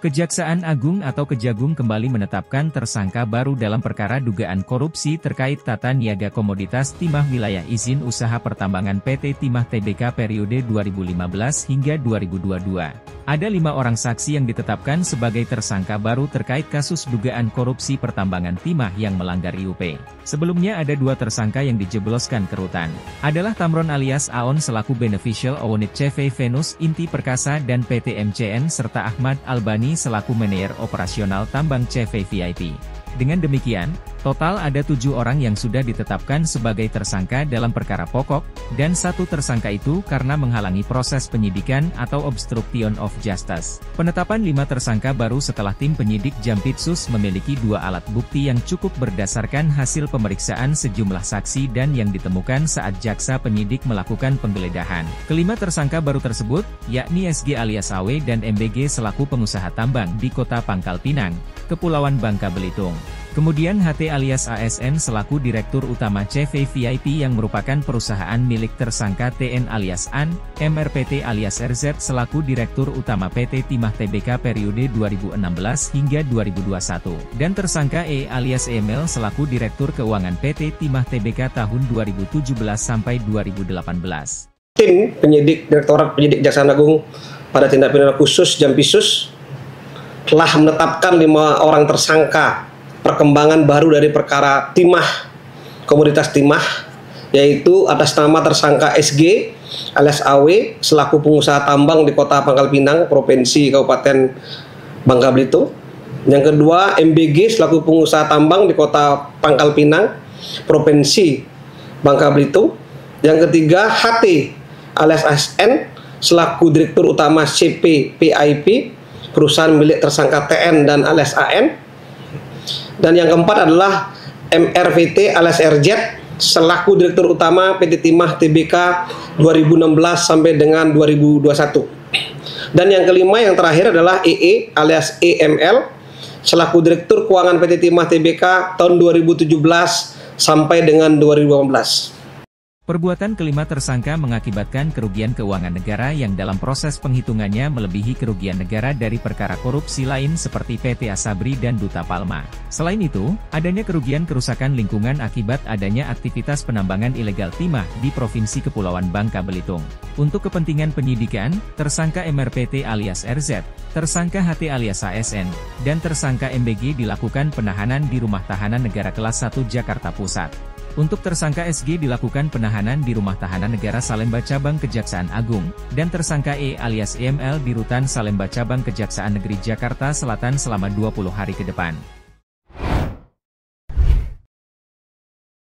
Kejaksaan Agung atau Kejagung kembali menetapkan tersangka baru dalam perkara dugaan korupsi terkait tata niaga komoditas timah wilayah izin usaha pertambangan PT Timah Tbk periode 2015 hingga 2022. Ada 5 orang saksi yang ditetapkan sebagai tersangka baru terkait kasus dugaan korupsi pertambangan timah yang melanggar IUP. Sebelumnya ada 2 tersangka yang dijebloskan ke rutan. Adalah Tamron alias Aon selaku Beneficial Ownit CV Venus Inti Perkasa dan PT MCN serta Ahmad Albani selaku manajer operasional tambang CV VIP. Dengan demikian, total ada 7 orang yang sudah ditetapkan sebagai tersangka dalam perkara pokok, dan 1 tersangka itu karena menghalangi proses penyidikan atau obstruction of justice. Penetapan 5 tersangka baru setelah tim penyidik Jampitsus memiliki 2 alat bukti yang cukup berdasarkan hasil pemeriksaan sejumlah saksi dan yang ditemukan saat jaksa penyidik melakukan penggeledahan. Kelima tersangka baru tersebut, yakni SG alias AW dan MBG selaku pengusaha tambang di Kota Pangkal Pinang, Kepulauan Bangka Belitung. Kemudian HT alias ASN selaku Direktur Utama CV VIP yang merupakan perusahaan milik tersangka TN alias AN, MRPT alias RZ selaku Direktur Utama PT Timah Tbk periode 2016 hingga 2021, dan tersangka E alias EML selaku Direktur Keuangan PT Timah Tbk tahun 2017 sampai 2018. Tim penyidik Direktorat Penyidik Kejaksaan Agung pada tindak pidana khusus Jampitsus telah menetapkan 5 orang tersangka perkembangan baru dari perkara timah, komoditas timah, yaitu atas nama tersangka SG alias AW selaku pengusaha tambang di Kota Pangkal Pinang, Provinsi Kabupaten Bangka Belitung. Yang kedua, MBG selaku pengusaha tambang di Kota Pangkal Pinang, Provinsi Bangka Belitung. Yang ketiga, HT alias ASN selaku Direktur Utama CP PIP, perusahaan milik tersangka TN dan alias AN. Dan yang keempat adalah MRVT alias RZ selaku Direktur Utama PT Timah Tbk 2016 sampai dengan 2021. Dan yang kelima yang terakhir adalah EE alias EML selaku Direktur Keuangan PT Timah Tbk tahun 2017 sampai dengan 2018. Perbuatan kelima tersangka mengakibatkan kerugian keuangan negara yang dalam proses penghitungannya melebihi kerugian negara dari perkara korupsi lain seperti PT Asabri dan Duta Palma. Selain itu, adanya kerugian kerusakan lingkungan akibat adanya aktivitas penambangan ilegal timah di Provinsi Kepulauan Bangka Belitung. Untuk kepentingan penyidikan, tersangka MRPT alias RZ, tersangka HT alias ASN, dan tersangka MBG dilakukan penahanan di Rumah Tahanan Negara Kelas 1 Jakarta Pusat. Untuk tersangka SG dilakukan penahanan di Rumah Tahanan Negara Salemba Cabang Kejaksaan Agung, dan tersangka E alias EML di Rutan Salemba Cabang Kejaksaan Negeri Jakarta Selatan selama 20 hari ke depan.